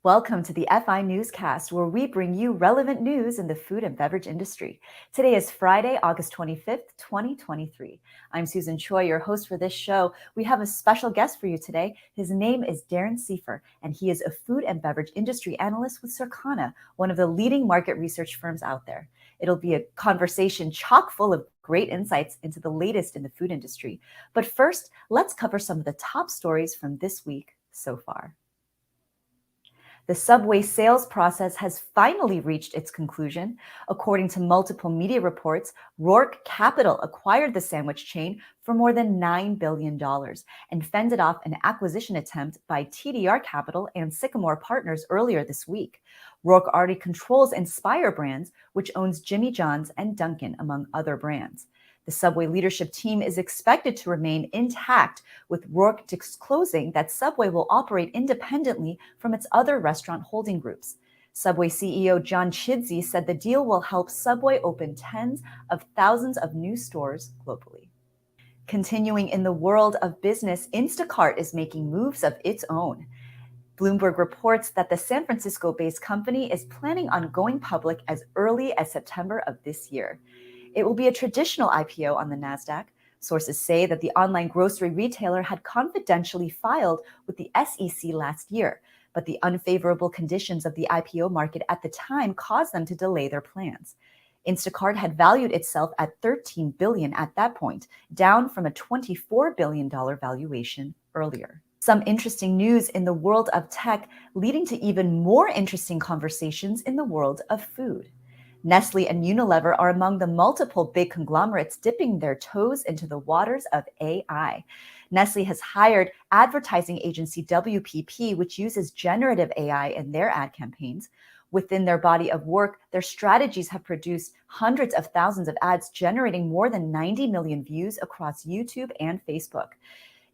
Welcome to the FI Newscast, where we bring you relevant news in the food and beverage industry. Today is Friday, August 25th, 2023. I'm Susan Choi, your host for this show. We have a special guest for you today. His name is Darren Seifer, and he is a food and beverage industry analyst with Circana, one of the leading market research firms out there. It'll be a conversation chock full of great insights into the latest in the food industry. But first, let's cover some of the top stories from this week so far. The Subway sales process has finally reached its conclusion. According to multiple media reports, Roark Capital acquired the sandwich chain for more than $9 billion and fended off an acquisition attempt by TDR Capital and Sycamore Partners earlier this week. Roark already controls Inspire Brands, which owns Jimmy John's and Dunkin', among other brands. The Subway leadership team is expected to remain intact, with Roark disclosing that Subway will operate independently from its other restaurant holding groups. Subway CEO 𝗙𝗂𝗴𝘆 said the deal will help Subway open tens of thousands of new stores globally. Continuing in the world of business, Instacart is making moves of its own. Bloomberg reports that the San Francisco-based company is planning on going public as early as September of this year. It will be a traditional IPO on the NASDAQ. Sources say that the online grocery retailer had confidentially filed with the SEC last year, but the unfavorable conditions of the IPO market at the time caused them to delay their plans. Instacart had valued itself at $13 billion at that point, down from a $24 billion valuation earlier. Some interesting news in the world of tech, leading to even more interesting conversations in the world of food. Nestle and Unilever are among the multiple big conglomerates dipping their toes into the waters of AI. Nestle has hired advertising agency WPP, which uses generative AI in their ad campaigns. Within their body of work, their strategies have produced hundreds of thousands of ads, generating more than 90 million views across YouTube and Facebook.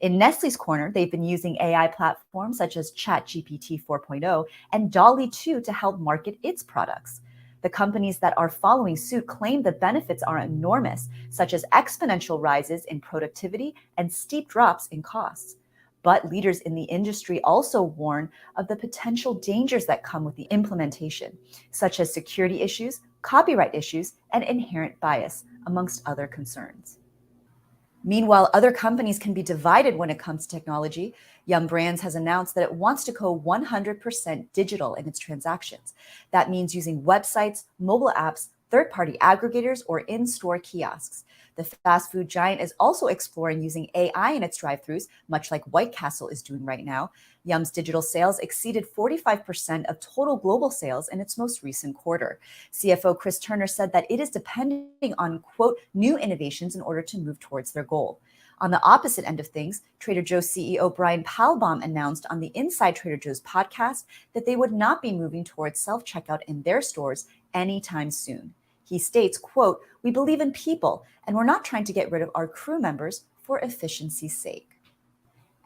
In Nestle's corner, they've been using AI platforms such as ChatGPT 4.0 and DALL-E 2 to help market its products. The companies that are following suit claim the benefits are enormous, such as exponential rises in productivity and steep drops in costs. But leaders in the industry also warn of the potential dangers that come with the implementation, such as security issues, copyright issues, and inherent bias, amongst other concerns. Meanwhile, other companies can be divided when it comes to technology. Yum Brands has announced that it wants to go 100% digital in its transactions. That means using websites, mobile apps, third-party aggregators, or in-store kiosks. The fast food giant is also exploring using AI in its drive-thrus, much like White Castle is doing right now. Yum's digital sales exceeded 45% of total global sales in its most recent quarter. CFO Chris Turner said that it is depending on, quote, new innovations in order to move towards their goal. On the opposite end of things, Trader Joe's CEO Brian 𝗙𝗏𝗆 announced on the Inside Trader Joe's podcast that they would not be moving towards self-checkout in their stores anytime soon. He states, quote, "We believe in people, and we're not trying to get rid of our crew members for efficiency's sake."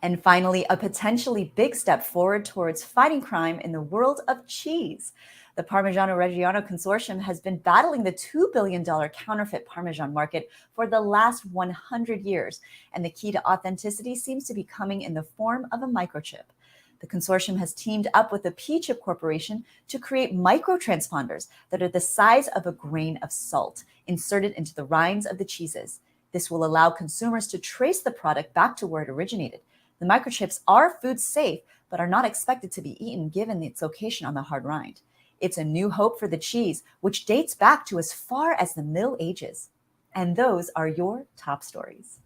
And finally, a potentially big step forward towards fighting crime in the world of cheese. The Parmigiano-Reggiano Consortium has been battling the $2 billion counterfeit Parmesan market for the last 100 years, and the key to authenticity seems to be coming in the form of a microchip. The consortium has teamed up with the P-Chip Corporation to create microtransponders that are the size of a grain of salt, inserted into the rinds of the cheeses. This will allow consumers to trace the product back to where it originated. The microchips are food safe, but are not expected to be eaten given its location on the hard rind. It's a new hope for the cheese, which dates back to as far as the Middle Ages. And those are your top stories.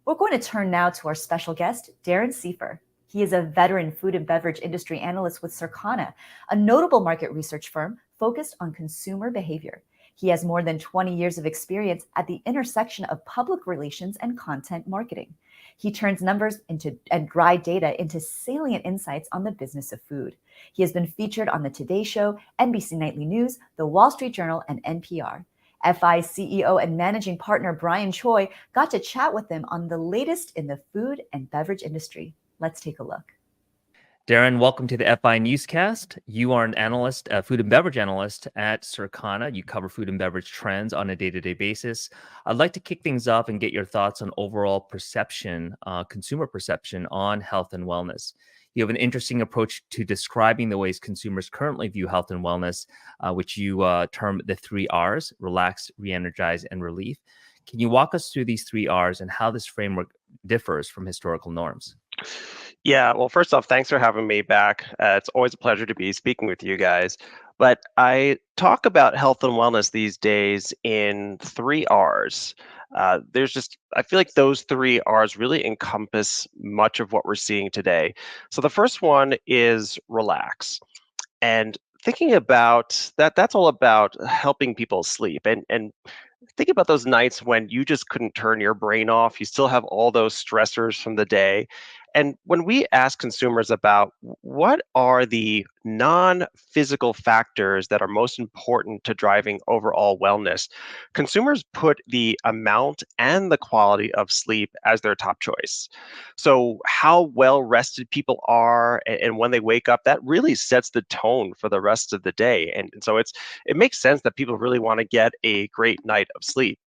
We're going to turn now to our special guest, Darren Seifer. He is a veteran food and beverage industry analyst with Circana, a notable market research firm focused on consumer behavior. He has more than 20 years of experience at the intersection of public relations and content marketing. He turns numbers and dry data into salient insights on the business of food. He has been featured on The Today Show, NBC Nightly News, The Wall Street Journal, and NPR. FI CEO and managing partner Brian Choi got to chat with him on the latest in the food and beverage industry. Let's take a look. Darren, welcome to the FI Newscast. You are an analyst, a food and beverage analyst at Circana. You cover food and beverage trends on a day-to-day basis. I'd like to kick things off and get your thoughts on overall perception, consumer perception on health and wellness. You have an interesting approach to describing the ways consumers currently view health and wellness, which you term the 3 Rs: relax, re-energize, and relief. Can you walk us through these 3 Rs and how this framework differs from historical norms? Yeah, well, first off, thanks for having me back. It's always a pleasure to be speaking with you guys. But I talk about health and wellness these days in 3 Rs. I feel like those 3 Rs really encompass much of what we're seeing today. So the first one is relax. And thinking about that, that's all about helping people sleep. And think about those nights when you just couldn't turn your brain off. You still have all those stressors from the day. And when we ask consumers about what are the non-physical factors that are most important to driving overall wellness, consumers put the amount and the quality of sleep as their top choice. So how well rested people are and when they wake up, that really sets the tone for the rest of the day. And so it makes sense that people really want to get a great night of sleep.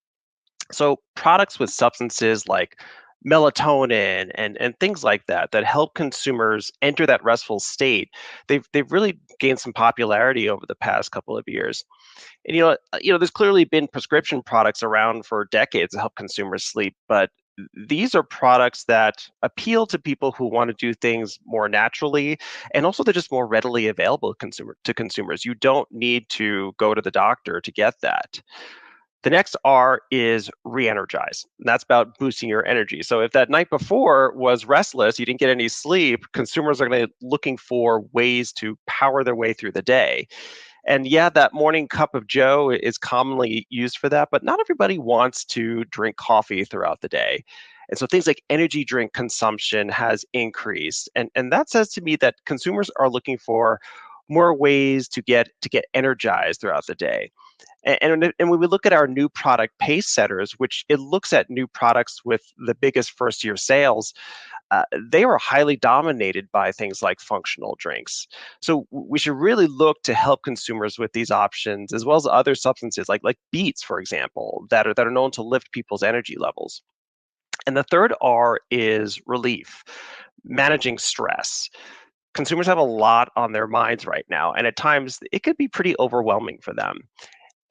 So products with substances like melatonin and things like that that help consumers enter that restful state, they've really gained some popularity over the past couple of years. And there's clearly been prescription products around for decades to help consumers sleep, but these are products that appeal to people who want to do things more naturally, and also they're just more readily available to consumers. You don't need to go to the doctor to get that. The next R is re-energize. And that's about boosting your energy. So if that night before was restless, you didn't get any sleep, consumers are going to be looking for ways to power their way through the day. And yeah, that morning cup of joe is commonly used for that, but not everybody wants to drink coffee throughout the day. And so things like energy drink consumption has increased. And that says to me that consumers are looking for more ways to get energized throughout the day. And when we look at our new product pace setters, which it looks at new products with the biggest first year sales, they were highly dominated by things like functional drinks. So we should really look to help consumers with these options, as well as other substances like beets, for example, that are known to lift people's energy levels. And the third R is relief, managing stress. Consumers have a lot on their minds right now, and at times it could be pretty overwhelming for them.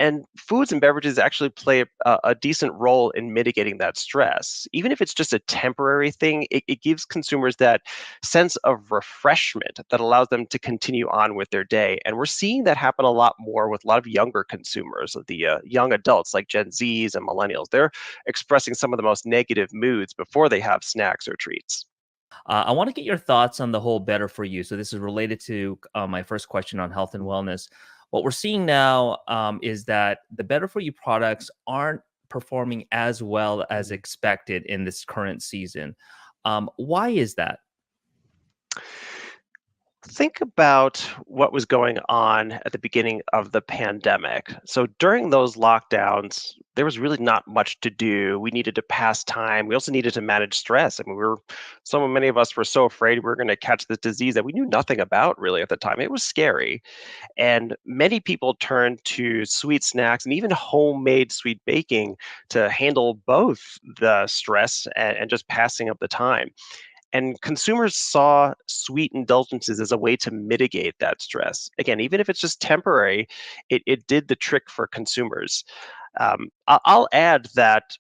And foods and beverages actually play a decent role in mitigating that stress. Even if it's just a temporary thing, it gives consumers that sense of refreshment that allows them to continue on with their day. And we're seeing that happen a lot more with a lot of younger consumers, the young adults like Gen Zs and millennials. They're expressing some of the most negative moods before they have snacks or treats. I want to get your thoughts on the whole better for you. So this is related to my first question on health and wellness. What we're seeing now is that the better for you products aren't performing as well as expected in this current season. Why is that? Think about what was going on at the beginning of the pandemic. So during those lockdowns, there was really not much to do. We needed to pass time. We also needed to manage stress. I mean, many of us were so afraid we were going to catch this disease that we knew nothing about really at the time. It was scary. And many people turned to sweet snacks and even homemade sweet baking to handle both the stress and just passing of the time. And consumers saw sweet indulgences as a way to mitigate that stress. Again, even if it's just temporary, it did the trick for consumers. I'll add that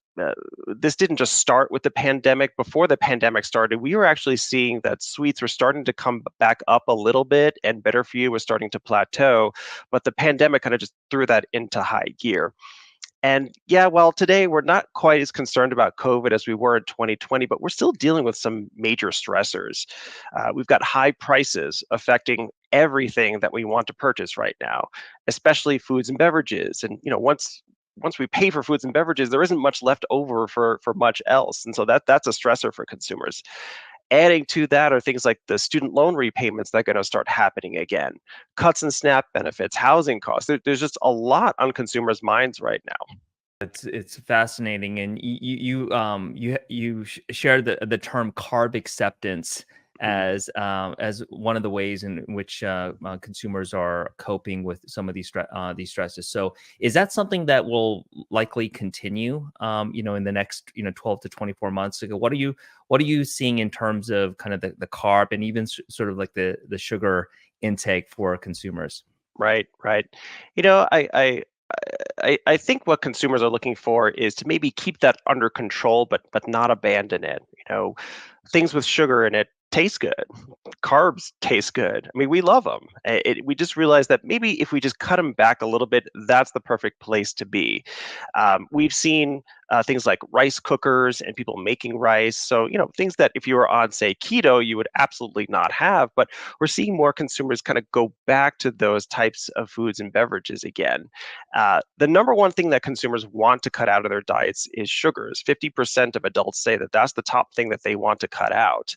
this didn't just start with the pandemic. Before the pandemic started, we were actually seeing that sweets were starting to come back up a little bit and better for you was starting to plateau. But the pandemic kind of just threw that into high gear. And yeah, well, today we're not quite as concerned about COVID as we were in 2020, but we're still dealing with some major stressors. We've got high prices affecting everything that we want to purchase right now, especially foods and beverages. And once we pay for foods and beverages, there isn't much left over for much else, and so that's a stressor for consumers. Adding to that are things like the student loan repayments that are going to start happening again, cuts in SNAP benefits, housing costs. There's just a lot on consumers' minds right now. It's fascinating, and you shared the term carb acceptance as one of the ways in which consumers are coping with some of these stresses. So is that something that will likely continue, in the next 12 to 24 months? What are you seeing in terms of kind of the carb and even sort of like the sugar intake for consumers? Right, right. You know, I think what consumers are looking for is to maybe keep that under control, but not abandon it. Things with sugar in it taste good. Carbs taste good. I mean, we love them. We just realized that maybe if we just cut them back a little bit, that's the perfect place to be. We've seen things like rice cookers and people making rice. So, things that if you were on, say, keto, you would absolutely not have. But we're seeing more consumers kind of go back to those types of foods and beverages again. The number one thing that consumers want to cut out of their diets is sugars. 50% of adults say that that's the top thing that they want to cut out.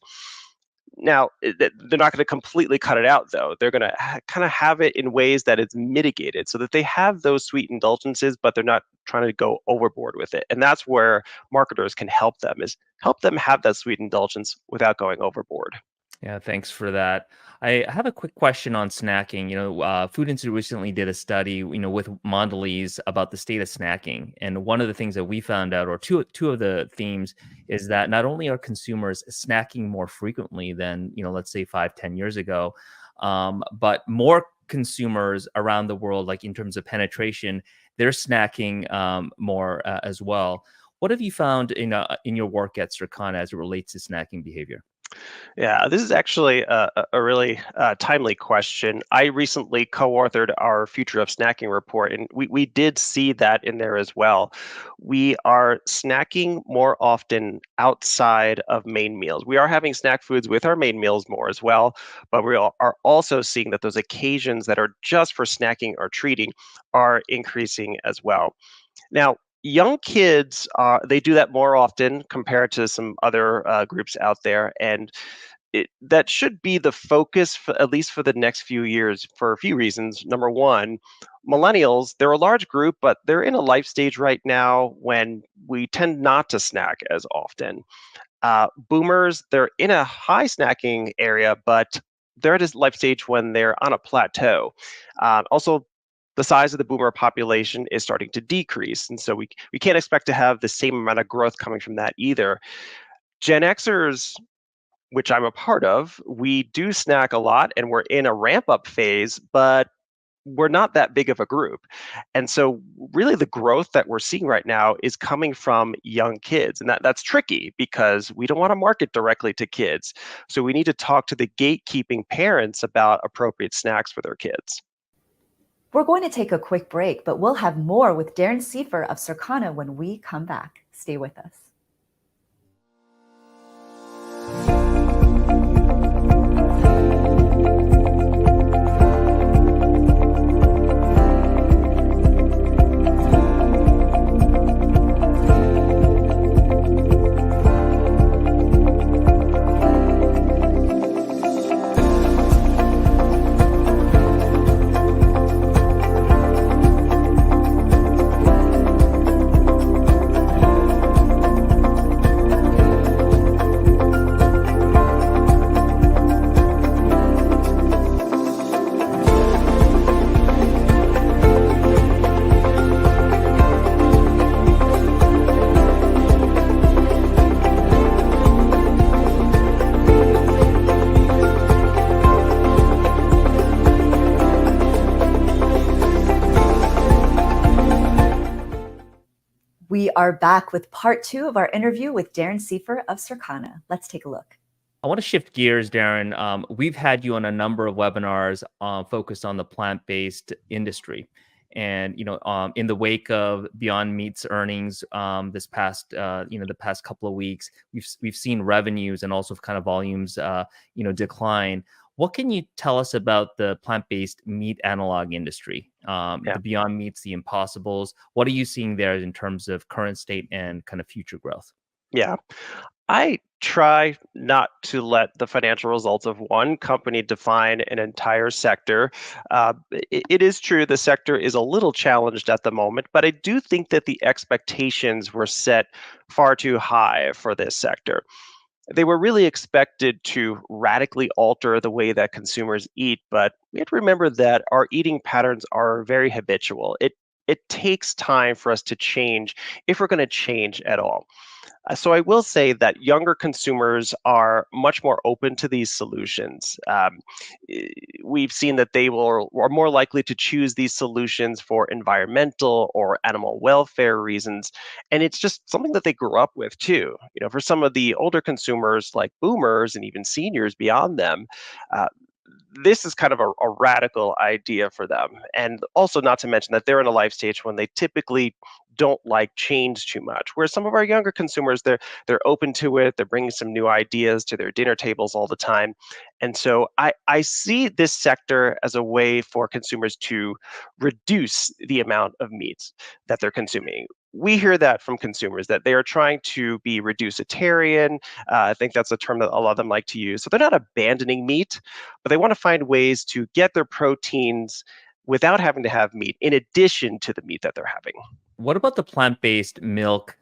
Now, they're not going to completely cut it out, though. They're going to kind of have it in ways that it's mitigated so that they have those sweet indulgences, but they're not trying to go overboard with it. And that's where marketers can help them, is help them have that sweet indulgence without going overboard. Yeah, thanks for that. I have a quick question on snacking. Food Institute recently did a study, with Mondelez about the state of snacking, and one of the things that we found out, or two of the themes, is that not only are consumers snacking more frequently than let's say 5-10 years ago, but more consumers around the world, like in terms of penetration, they're snacking more as well. What have you found in your work at Circana as it relates to snacking behavior? Yeah, this is actually a really timely question. I recently co-authored our Future of Snacking report, and we did see that in there as well. We are snacking more often outside of main meals. We are having snack foods with our main meals more as well, but we are also seeing that those occasions that are just for snacking or treating are increasing as well. Now, young kids, they do that more often compared to some other groups out there, and that should be the focus, at least for the next few years, for a few reasons. Number one, millennials, they're a large group, but they're in a life stage right now when we tend not to snack as often. Boomers, they're in a high snacking area, but they're at a life stage when they're on a plateau. Also, the size of the boomer population is starting to decrease. And so we can't expect to have the same amount of growth coming from that either. Gen Xers, which I'm a part of, we do snack a lot and we're in a ramp up phase, but we're not that big of a group. And so really the growth that we're seeing right now is coming from young kids. And that's tricky because we don't want to market directly to kids. So we need to talk to the gatekeeping parents about appropriate snacks for their kids. We're going to take a quick break, but we'll have more with Darren Seifer of Circana when we come back. Stay with us. We are back with part 2 of our interview with Darren Seifer of Circana. Let's take a look. I want to shift gears, Darren. We've had you on a number of webinars focused on the plant-based industry. And, in the wake of Beyond Meat's earnings this past, the past couple of weeks, we've seen revenues and also kind of volumes, decline. What can you tell us about the plant-based meat analog industry? The Beyond Meats, the Impossibles. What are you seeing there in terms of current state and kind of future growth? Yeah, I try not to let the financial results of one company define an entire sector. It is true the sector is a little challenged at the moment, but I do think that the expectations were set far too high for this sector. They were really expected to radically alter the way that consumers eat, but we have to remember that our eating patterns are very habitual. It takes time for us to change if we're going to change at all. So I will say that younger consumers are much more open to these solutions. We've seen that they are more likely to choose these solutions for environmental or animal welfare reasons, and it's just something that they grew up with too. For some of the older consumers like boomers and even seniors beyond them, uh, this is kind of a radical idea for them. And also, not to mention that they're in a life stage when they typically don't like change too much. Whereas some of our younger consumers, they're open to it. They're bringing some new ideas to their dinner tables all the time. And so I see this sector as a way for consumers to reduce the amount of meats that they're consuming. We hear that from consumers that they are trying to be reducitarian. I think that's a term that a lot of them like to use. So they're not abandoning meat, but they want to find ways to get their proteins without having to have meat in addition to the meat that they're having. What about the plant-based milk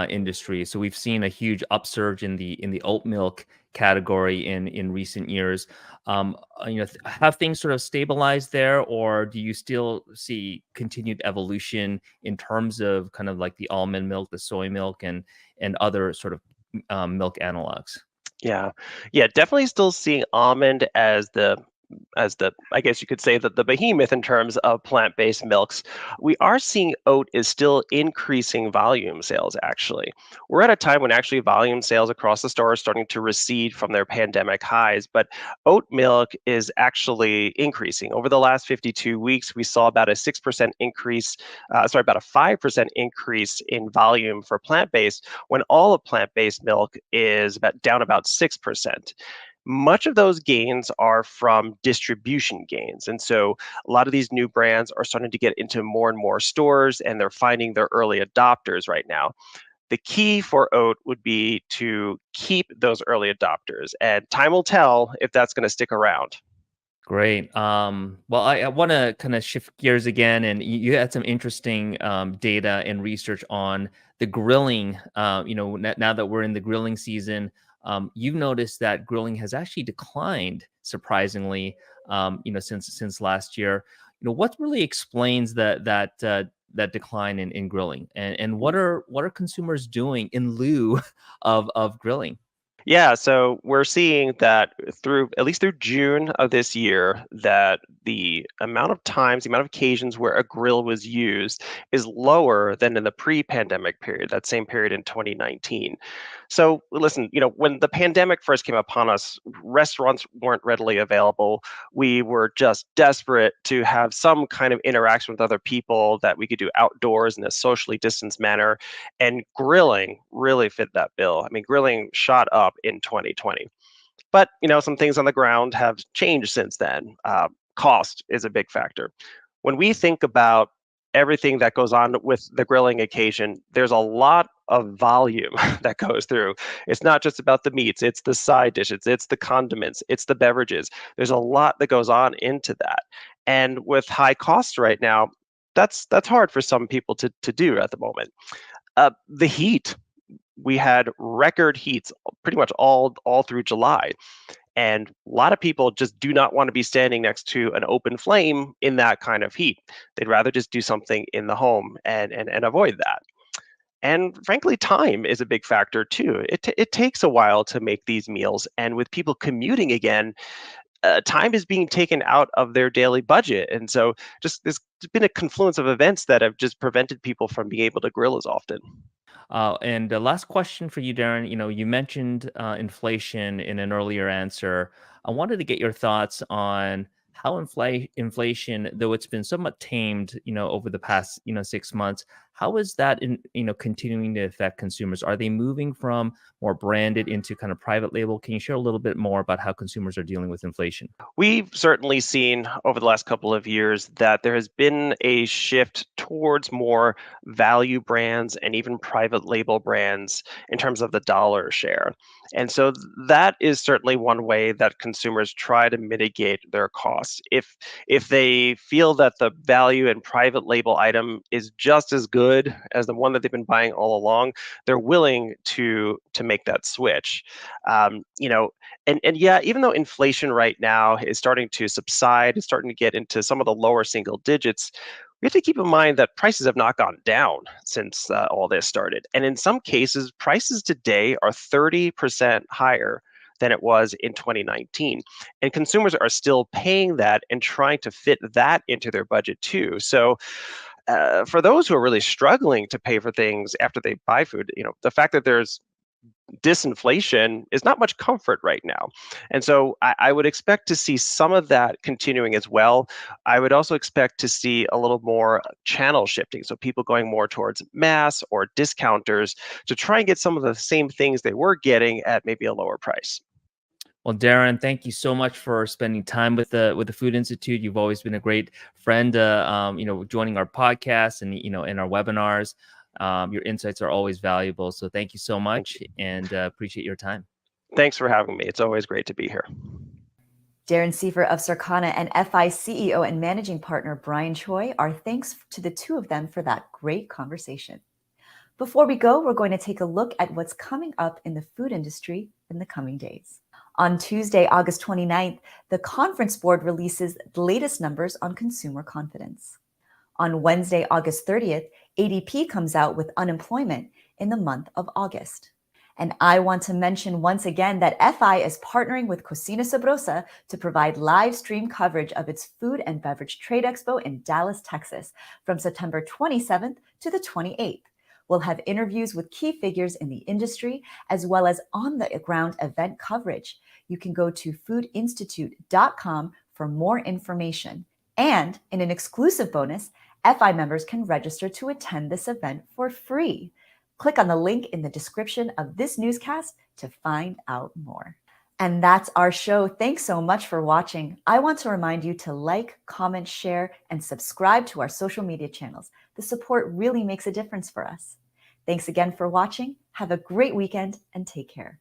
industry? So we've seen a huge upsurge in the oat milk category in recent years. Have things sort of stabilized there, or do you still see continued evolution in terms of kind of like the almond milk, the soy milk, and other sort of milk analogs? Yeah, definitely still seeing almond as the I guess you could say that the behemoth in terms of plant-based milks. We are seeing oat is still increasing volume sales actually. We're at a time when actually volume sales across the store are starting to recede from their pandemic highs, but oat milk is actually increasing. Over the last 52 weeks, we saw about a 6% increase, about a 5% increase in volume for plant-based, when all of plant-based milk is down about 6%. Much of those gains are from distribution gains. And so a lot of these new brands are starting to get into more and more stores, and they're finding their early adopters right now. The key for oat would be to keep those early adopters, and time will tell if that's going to stick around. Great. Well, I want to kind of shift gears again, and you had some interesting data and research on the grilling. Now that we're in the grilling season, you've noticed that grilling has actually declined surprisingly. Since last year. What really explains that decline in grilling, and what are consumers doing in lieu of grilling? Yeah, so we're seeing that through at least through June of this year, that the amount of times, the amount of occasions where a grill was used is lower than in the pre-pandemic period, that same period in 2019. So listen, when the pandemic first came upon us, restaurants weren't readily available. We were just desperate to have some kind of interaction with other people that we could do outdoors in a socially distanced manner, and grilling really fit that bill. I mean, grilling shot up in 2020. But, some things on the ground have changed since then. Cost is a big factor. When we think about everything that goes on with the grilling occasion, there's a lot of volume that goes through. It's not just about the meats, it's the side dishes, it's the condiments, it's the beverages. There's a lot that goes on into that. And with high costs right now, that's hard for some people to do at the moment. The heat, we had record heats pretty much all through July. And a lot of people just do not want to be standing next to an open flame in that kind of heat. They'd rather just do something in the home and avoid that. And frankly, time is a big factor too. It takes a while to make these meals. And with people commuting again, time is being taken out of their daily budget. And so just there's been a confluence of events that have just prevented people from being able to grill as often. And the last question for you, Darren. You mentioned inflation in an earlier answer. I wanted to get your thoughts on how inflation, though it's been somewhat tamed, over the past, 6 months, how is that continuing to affect consumers? Are they moving from more branded into kind of private label? Can you share a little bit more about how consumers are dealing with inflation? We've certainly seen over the last couple of years that there has been a shift towards more value brands and even private label brands in terms of the dollar share. And so that is certainly one way that consumers try to mitigate their costs. costs. If they feel that the value and private label item is just as good as the one that they've been buying all along, they're willing to make that switch. And yeah, even though inflation right now is starting to subside, it's starting to get into some of the lower single digits, we have to keep in mind that prices have not gone down since all this started. And in some cases, prices today are 30% higher than it was in 2019. And consumers are still paying that and trying to fit that into their budget too. So for those who are really struggling to pay for things after they buy food, the fact that there's disinflation is not much comfort right now. And so I would expect to see some of that continuing as well. I would also expect to see a little more channel shifting. So people going more towards mass or discounters to try and get some of the same things they were getting at maybe a lower price. Well, Darren, thank you so much for spending time with the Food Institute. You've always been a great friend, joining our podcast and in our webinars. Your insights are always valuable. So thank you so much, and appreciate your time. Thanks for having me. It's always great to be here. Darren Seifer of Circana and FI CEO and Managing Partner Brian Choi, our thanks to the two of them for that great conversation. Before we go, we're going to take a look at what's coming up in the food industry in the coming days. On Tuesday, August 29th, the Conference Board releases the latest numbers on consumer confidence. On Wednesday, August 30th, ADP comes out with unemployment in the month of August. And I want to mention once again that FI is partnering with 𝗙𝗿𝗂𝗀𝘆 𝗔𝘂𝗀𝘆 to provide live stream coverage of its Food and Beverage Trade Expo in Dallas, Texas, from September 27th to the 28th. We'll have interviews with key figures in the industry, as well as on-the-ground event coverage. You can go to foodinstitute.com for more information. And in an exclusive bonus, FI members can register to attend this event for free. Click on the link in the description of this newscast to find out more. And that's our show. Thanks so much for watching. I want to remind you to like, comment, share, and subscribe to our social media channels. The support really makes a difference for us. Thanks again for watching. Have a great weekend and take care.